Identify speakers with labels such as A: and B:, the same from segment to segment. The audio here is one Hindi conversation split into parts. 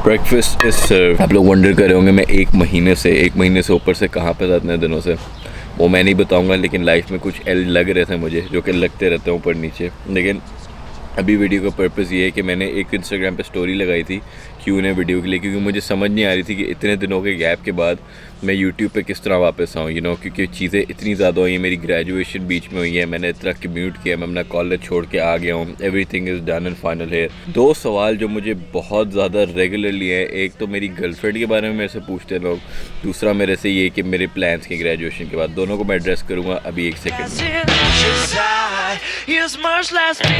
A: ब्रेकफास्ट इज सर्व। आप लोग वंडर कर रहे होंगे मैं एक महीने से ऊपर से कहाँ पे था इतने दिनों से, वो मैं नहीं बताऊंगा, लेकिन लाइफ में कुछ एल लग रहे थे मुझे, जो कि लगते रहते हैं ऊपर नीचे। लेकिन अभी वीडियो का पर्पस ये है कि मैंने एक इंस्टाग्राम पे स्टोरी लगाई थी Q&A वीडियो के लिए, क्योंकि मुझे समझ नहीं आ रही थी कि इतने दिनों के गैप के बाद मैं यूट्यूब पे किस तरह वापस आऊँ, क्योंकि चीज़ें इतनी ज़्यादा हुई हैं। मेरी ग्रेजुएशन बीच में हुई है, मैंने इतना कम्यूट किया, मैं अपना कॉलेज छोड़ के आ गया हूँ, everything is done and final here. दो सवाल जो मुझे बहुत ज़्यादा रेगुलरली है, एक तो मेरी गर्लफ्रेंड के बारे में मेरे से पूछते हैं लोग, दूसरा मेरे से ये कि मेरे प्लान्स के ग्रेजुएशन के बाद। दोनों को मैं एड्रेस करूँगा अभी एक सेकेंड में।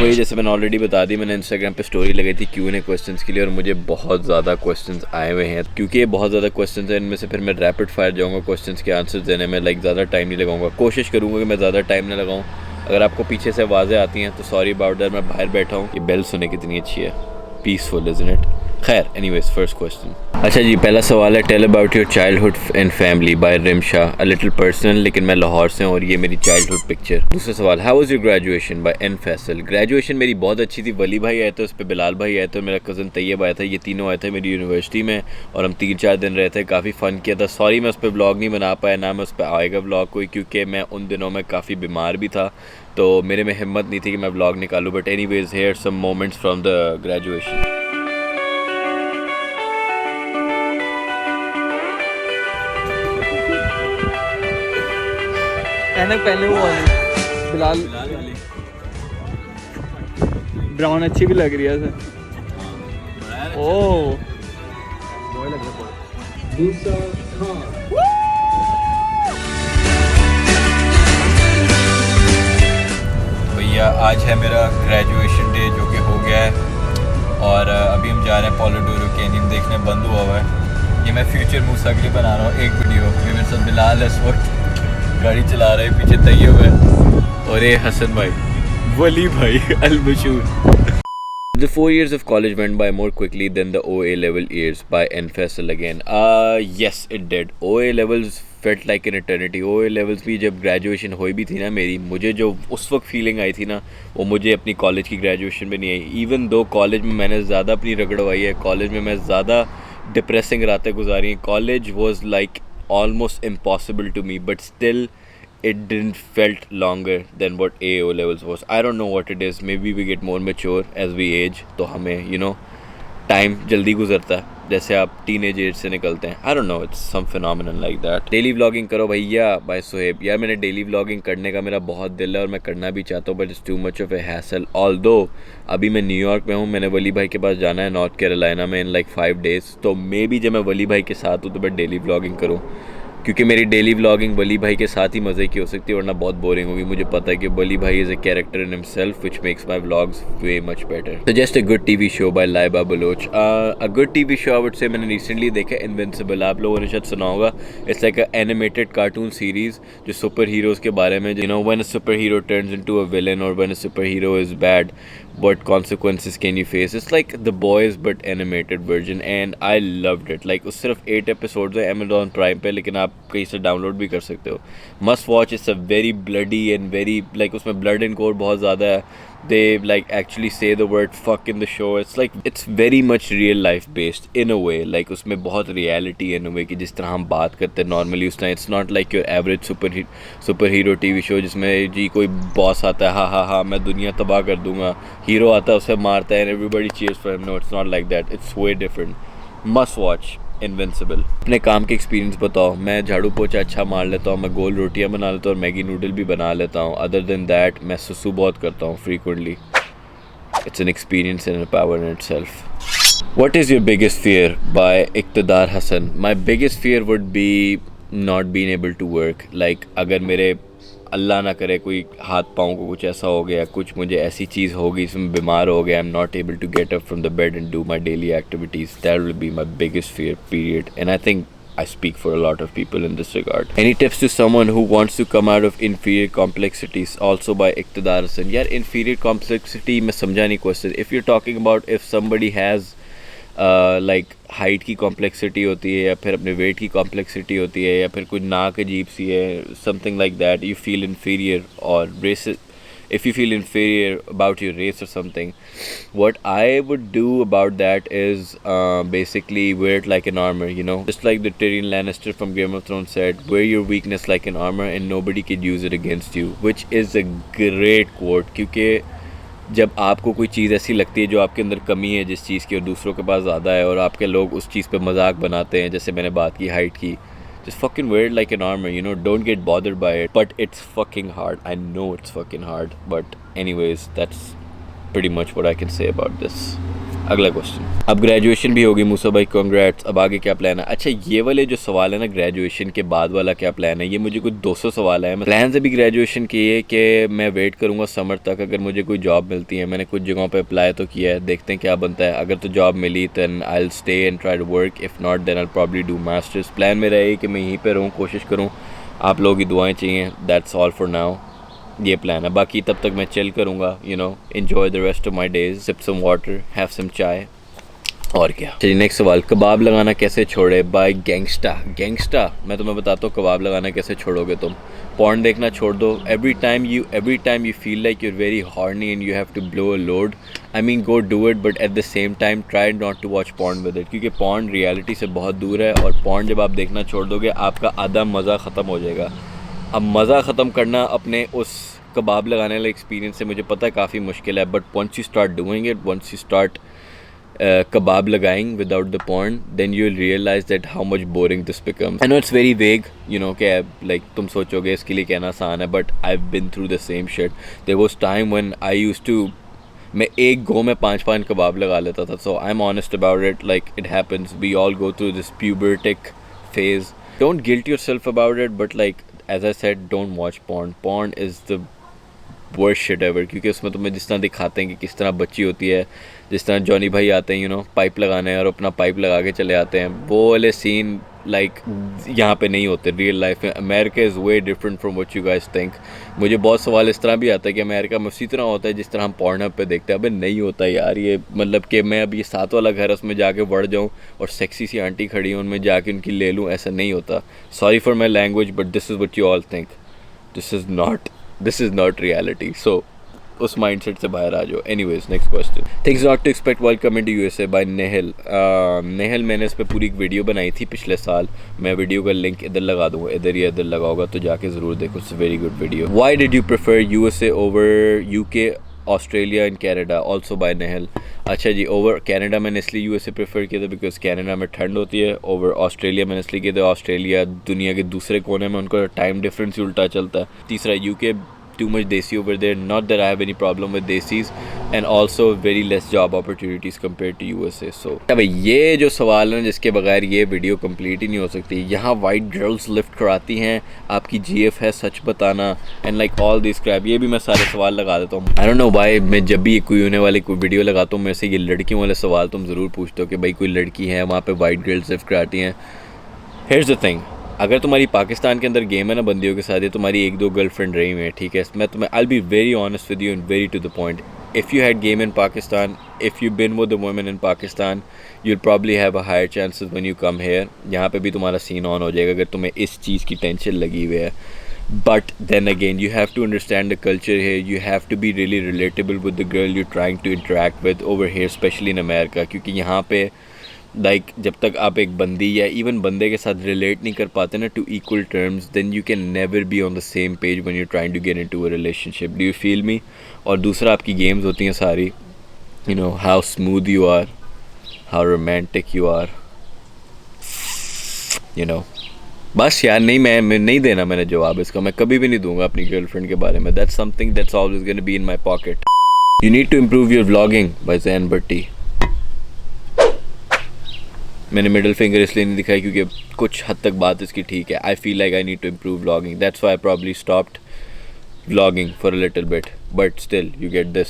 A: वही जैसे मैंने ऑलरेडी बता दी, मैंने इंस्टाग्राम पे स्टोरी लगाई थी Q&A क्वेश्चंस के लिए, और मुझे बहुत ज़्यादा क्वेश्चंस आए हुए हैं। क्योंकि ये बहुत ज़्यादा क्वेश्चंस हैं, इनमें से फिर मैं रैपिड फायर जाऊँगा क्वेश्चंस के आंसर्स देने में, ज़्यादा टाइम नहीं लगाऊंगा। कोशिश करूँगा कि मैं ज़्यादा टाइम ना लगाऊँ। अगर आपको पीछे से आवाज़ें आती हैं तो सॉरी अबाउट दैट, मैं बाहर बैठा हूँ। ये बेल सुने कितनी अच्छी है, पीसफुल इज़न्ट इट। खैर एनीवेज, फर्स्ट क्वेश्चन। अच्छा जी, पहला सवाल है, tell about your childhood and family by Rimsha, a little personal, लेकिन मैं लाहौर से हूँ और ये मेरी चाइल्डहुड पिक्चर। दूसरा सवाल, how was your graduation by N Faisal. Graduation मेरी बहुत अच्छी थी। वली भाई आए थे, उस पर बिलाल भाई आए थे और मेरा कज़न तैयब आया था। ये तीनों आए थे मेरी यूनिवर्सिटी में और हम 3-4 दिन रहे थे, काफ़ी फ़न किया था। सॉरी मैं उस पर ब्लॉग नहीं बना पाया, ना मैं उस पर आएगा ब्लॉग कोई, क्योंकि मैं उन दिनों में काफ़ी बीमार भी था, तो मेरे में हिम्मत नहीं थी कि मैं ब्लॉग निकालूँ। But anyways, here some moments from the graduation.
B: ऐनक पहने वो वाली बिलाल
A: वाली
B: ब्राउन अच्छी भी लग रही है सर। ओ
A: भैया आज है मेरा ग्रेजुएशन डे, जो कि हो गया है, और अभी हम जा रहे हैं पोलोडोरो कैनियन देखने। बंद हुआ हुआ है। ये मैं फ्यूचर मूसा के लिए बना रहा हूँ एक वीडियो। ये मेरे साथ बिलाल है, इस वक्त गाड़ी चला रहे हैं, पीछे तैयब है और ये हसन भाई, वली भाई अल-मशहूर। The 4 years of college went by more quickly than the OA level years by N Faisal again. Yes, it did. OA levels felt like an eternity. OA levels भी जब ग्रेजुएशन हुई भी थी ना मेरी, मुझे जो उस वक्त फीलिंग आई थी ना, वो मुझे अपनी कॉलेज की ग्रेजुएशन में नहीं आई। इवन दो कॉलेज में मैंने ज़्यादा अपनी रगड़वाई है, कॉलेज में मैं ज़्यादा डिप्रेसिंग रातें गुजारी हैं। College was like almost impossible to me, but still it didn't felt longer than what AO levels was. I don't know what it is, maybe we get more mature as we age, तो हमें टाइम जल्दी गुजरता है जैसे आप टीनेज एज से निकलते हैं। I don't know, it's some phenomenon like that. Daily vlogging करो भैया बाय सुहेब। यार मैंने डेली व्लॉगिंग करने का मेरा बहुत दिल है और मैं करना भी चाहता हूँ, but it's too much of A hassle. Although अभी मैं न्यूयॉर्क में हूँ, मैंने वली भाई के पास जाना है नॉर्थ कैरोलिना में इन 5 days, तो मे बी जब मैं वली भाई के साथ हूँ तो मैं डेली व्लॉगिंग करूँ, क्योंकि मेरी डेली व्लॉगिंग वली भाई के साथ ही मज़े की हो सकती है, वरना बहुत बोरिंग होगी। मुझे पता है कि वली भाई is a character in himself which makes my vlogs way much better. Suggest a good TV show by Laiba Baloch. A good TV show I would say मैंने रिसेंटली देखा इनविंसिबल, आप लोगों ने शायद सुना होगा। It's like a animated cartoon series जो सुपर हीरोज़ के बारे में, when a super hero turns into a villain और when a super hero is bad, what consequences can you face. It's like The Boys but animated version and I loved it. Like उस सिर्फ 8 episodes है Amazon Prime पे, लेकिन आप कहीं से डाउनलोड भी कर सकते हो। Must watch. It's a very bloody and very उसमें ब्लड एंड गोर बहुत ज़्यादा है। they actually say the word fuck in the show. It's very much real life based in a way, उसमें बहुत reality in a way कि जिस तरह हम बात करते हैं नॉर्मली उस time. It's not like your average super hero TV show जिसमें जी कोई बॉस आता है, हाँ मैं दुनिया तबाह कर दूंगा, हीरो आता है उसे मारता है and everybody cheers for him. No, it's not like that. It's way different. Must watch invincible. अपने काम के एक्सपीरियंस बताओ। मैं झाड़ू पोछा अच्छा मार लेता हूँ, मैं गोल रोटियाँ बना लेता हूँ और मैगी नूडल भी बना लेता हूँ। अदर देन दैट मैं सुसु बहुत करता हूँ frequently. It's an experience in power in itself. What is your biggest fear by Iqtidar Hasan. My biggest fear would be not been able to work. अगर मेरे अल्लाह ना करे कोई हाथ पाँव को कुछ ऐसा हो गया, कुछ मुझे ऐसी चीज़ होगी इसमें बीमार हो गया, I am not able to get up from the bed and do my daily activities, that will be my biggest fear period. And I think I speak for a lot of people in this regard. Any tips to someone who wants to come out of inferior complexities? Also by Iqtidar Hassan. यार inferior complexity मैं समझा नहीं question. If you're talking about if somebody has height की कॉम्प्लेक्सिटी होती है या फिर अपने वेट की कॉम्प्लेक्सिटी होती है या फिर कोई नाक अजीब सी है, something like that, you feel inferior और if you feel inferior about your race or something, what I would do about that is basically wear it like an armor, you know, just like the Tyrion Lannister from Game of Thrones said, wear your weakness like an armor and nobody can use it against you, which is a great quote. क्योंकि जब आपको कोई चीज़ ऐसी लगती है जो आपके अंदर कमी है जिस चीज़ की और दूसरों के पास ज़्यादा है और आपके लोग उस चीज़ पे मजाक बनाते हैं, जैसे मैंने बात की हाइट की, just fucking wear it like an armor, you know, don't get bothered by it. But it's fucking hard. I know it's fucking hard. But anyways, that's pretty much what I can say about this. अगला क्वेश्चन. अब ग्रेजुएशन भी होगी मूसा भाई, कॉन्ग्रेट्स. अब आगे क्या प्लान है? अच्छा, ये वाले जो सवाल है ना, ग्रेजुएशन के बाद वाला क्या प्लान है, ये मुझे कुछ 200 सवाल है. प्लान से भी ग्रेजुएशन की है कि मैं वेट करूँगा समर तक, अगर मुझे कोई जॉब मिलती है. मैंने कुछ जगहों पे अप्लाई तो किया है, देखते हैं क्या बनता है. अगर तो जॉब मिली then I will stay and try to work, if not then I will probably do masters. Plan मेरा है कि मैं यहीं पर रहूँ, कोशिश करूँ. आप लोगों की दुआएँ चाहिए. That's all for now. ये प्लान है. बाकी तब तक मैं चिल करूँगा, you know, enjoy the rest of my days, sip some water, have some chai. और क्या. चलिए नेक्स्ट सवाल. कबाब लगाना कैसे छोड़े? By gangsta. मैं तुम्हें बताता हूँ कबाब लगाना कैसे छोड़ोगे तुम. पॉर्न देखना छोड़ दो. Every time you feel like you're very horny and you have to blow a load, I mean go do it, but at the same time try not to watch porn with it, क्योंकि पॉर्न रियलिटी से बहुत दूर है. और पॉर्न जब आप देखना छोड़ दोगे आपका आधा मज़ा ख़त्म हो जाएगा. अब मज़ा ख़त्म करना अपने उस कबाब लगाने वाले एक्सपीरियंस से मुझे पता है काफ़ी मुश्किल है, but once you start doing it, once you start kebab लगाएं without the porn, then you'll realize that how much boring this becomes. I know it's very vague, you know, कि like तुम सोचोगे इसके लिए कहना आसान है, but I've been through the same shit. There was time when I used to, मैं एक गो में 5 कबाब लगा लेता था. So I'm honest about it, like it happens. We all go through this pubertic phase. Don't guilt yourself about it, but like as I said, don't watch porn. Porn is the worst shit ever, क्योंकि उसमें तुम्हें जिस तरह दिखाते हैं कि किस तरह बच्ची होती है, जिस तरह जॉनी भाई आते हैं, यू नो, पाइप लगाने और अपना पाइप लगा के चले आते हैं, वो वाले सीन लाइक यहाँ पे नहीं होते रियल लाइफ में. America is way different from what you guys think. मुझे बहुत सवाल इस तरह भी आता है कि अमेरिका में उसी तरह होता है जिस तरह हम पॉर्नहब पे देखते हैं. अबे नहीं होता यार. ये मतलब कि मैं अब ये 7 वाला घर उसमें जाके बढ़ जाऊँ और सेक्सी सी आंटी खड़ी हूँ उनमें जाके उनकी ले लूँ, ऐसा नहीं होता. Sorry for my language, but this is what you all think. This is not reality. So उस माइंडसेट से बाहर आ जाओ. Anyways next question. Things not to expect well coming to USA by Nehal. Nehal मैंने इस पर पूरी एक वीडियो बनाई थी पिछले साल. मैं वीडियो का लिंक इधर लगा दूँगा, इधर या इधर लगा होगा तो जाके ज़रूर देखो. It's very good video. Why did you prefer USA over UK, Australia and Canada, also by Nehal. अच्छा जी, ओवर कैनेडा मैंने इसलिए यूएसए प्रेफर किया था बिकॉज कैनेडा में ठंड होती है. ओवर ऑस्ट्रेलिया मैंने इसलिए किया था, ऑस्ट्रेलिया दुनिया के दूसरे कोने में, उनका टाइम डिफरेंस ही उल्टा चलता है. तीसरा UK, too much desi over there, not that I have any problem with desis, and also very less job opportunities compared to USA. So अब ये जो सवाल है जिसके बगैर ये वीडियो कंप्लीट ही नहीं हो सकती. यहाँ वाइट गर्ल्स लिफ्ट कराती हैं, आपकी GF है सच बताना, and like all this crap. ये भी मैं सारे सवाल लगा देता हूँ. आई डोंट नो भाई, मैं जब भी कोई होने वाली कोई वीडियो लगाता हूँ, मेरे से ये लड़कियों वाले सवाल तुम ज़रूर पूछते हो कि भाई कोई लड़की है वहाँ पर वाइट गर्ल्स लिफ्ट कराती हैं. हियर्स द थिंग, अगर तुम्हारी पाकिस्तान के अंदर गेम है ना बंदियों के साथ, ये तुम्हारी 1-2 गर्लफ्रेंड रही हुई है, ठीक है, मैं तुम्हें I will be very honest with you and very to the point. If you had game in Pakistan, if you been with the women in Pakistan, you will probably have a higher chances when you come here. यहाँ पे भी तुम्हारा सीन ऑन हो जाएगा अगर तुम्हें इस चीज़ की टेंशन लगी हुई है. But then again, you have to understand the culture here. You have to be really relatable with the girl you're trying to interact with over here, especially in America. क्योंकि यहाँ पे लाइक जब तक आप एक बंदी या इवन बंदे के साथ रिलेट नहीं कर पाते ना to equal terms, then you can never be on the same page when you trying to get into a relationship. Do you feel me? और दूसरा, आपकी गेम्स होती हैं सारी, you know, how smooth you are, how romantic you are, you know. बस यार नहीं, मैं नहीं देना मैंने जवाब इसका. मैं कभी भी नहीं दूंगा अपनी गर्लफ्रेंड के बारे में. That's something that's always gonna be in my pocket. You need to improve your vlogging by Jain Bhatti. मैंने मिडिल फिंगर इसलिए नहीं दिखाई क्योंकि कुछ हद तक बात इसकी ठीक है. I feel like I need to improve vlogging. That's why I probably stopped vlogging for a little bit, but still you get this.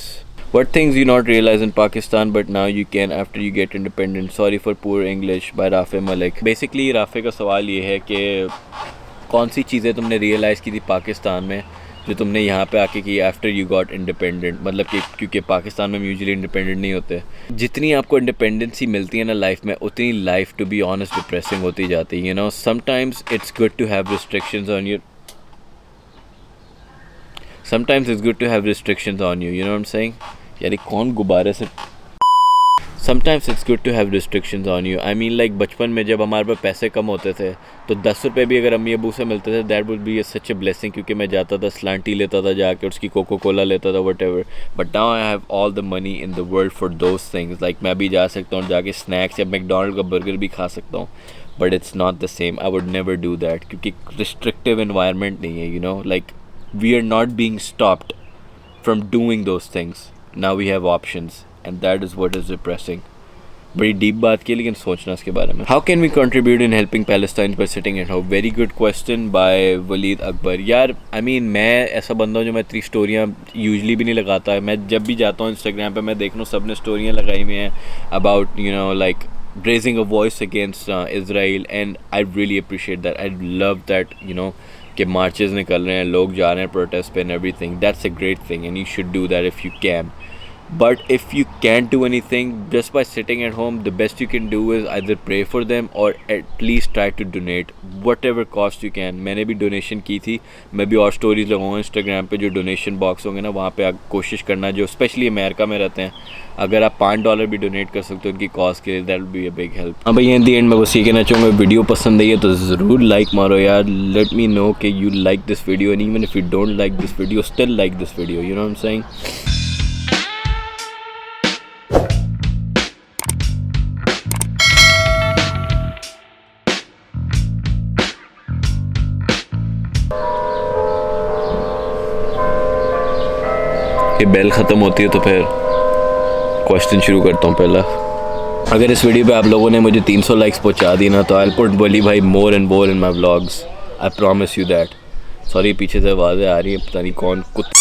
A: What things you not realize in Pakistan but now you can after you get independent? Sorry for poor English by Rafay Malik. Basically Rafay का सवाल ये है कि कौन सी चीज़ें तुमने रियलाइज़ की थी पाकिस्तान में जो तुमने यहाँ पे आके की आफ्टर यू गॉट इंडिपेंडेंट. मतलब कि क्योंकि पाकिस्तान में यूजुअली इंडिपेंडेंट नहीं होते. जितनी आपको इंडिपेंडेंसी मिलती है ना लाइफ में, उतनी life to be honest depressing होती जाती है. You know, sometimes it's good to have restrictions on your Sometimes it's good to have restrictions on you, you know what I'm saying? यार ये कौन गुब्बारे से Sometimes it's good to have restrictions on you. I mean like बचपन में जब हमारे पास पैसे कम होते थे तो 10 रुपये भी अगर अम्मी अबू से मिलते थे that would be such a blessing क्योंकि मैं जाता था स्लांटी लेता था जाके उसकी कोको कोला लेता था whatever. But now I have all the money in the world for those things. Like मैं भी जा सकता हूँ जाके स्नैक्स या मैकडोनल्ड का बर्गर भी खा सकता हूँ. But it's not the same. I would never do that क्योंकि restrictive environment नहीं है, you know. Like we are not being stopped from doing those things. Now we have options. And that is what is depressing. बड़ी डीप बात की लेकिन सोचना इसके बारे में. How can we contribute in helping Palestine by sitting at home? Very good question by Waleed Akbar. यार I mean मैं ऐसा बंदा हूँ जो मैं 3 स्टोरियाँ यूजली भी नहीं लगाता है. मैं जब भी जाता हूँ इंस्टाग्राम पे मैं देख लूँ सब ने स्टोरियाँ लगाई हुई हैं about you know like raising a voice against Israel and I really appreciate that. I love that you know कि marches निकल रहे हैं लोग जा रहे हैं protest पे and everything. That's a great thing and you should do that if you can. But if you can't do anything just by sitting at home, the best you can do is either pray for them or at least try to donate whatever cost you can. मैंने भी donation की थी. मैं भी और stories लगाऊंगा Instagram पे जो donation box होंगे ना वहाँ पे आप कोशिश करना जो especially अमेरिका में रहते हैं अगर आप $5 भी donate कर सकते हो उनकी cause के लिए that will be a big help. अब ये in the end मैं बस ये कहना चाहूँगा वीडियो पसंद आई है तो ज़रूर like मारो यार. Let me know कि you like this video and even if you don't like this video still like this video. You know what I'm saying? ये बेल ख़त्म होती है तो फिर क्वेश्चन शुरू करता हूँ पहला. अगर इस वीडियो पे आप लोगों ने मुझे 300 लाइक्स पहुँचा दी ना तो आई विल पुट वली भाई more and more in my vlogs. I promise you that. Sorry पीछे से आवाज़ें आ रही हैं पता नहीं कौन कुत्ता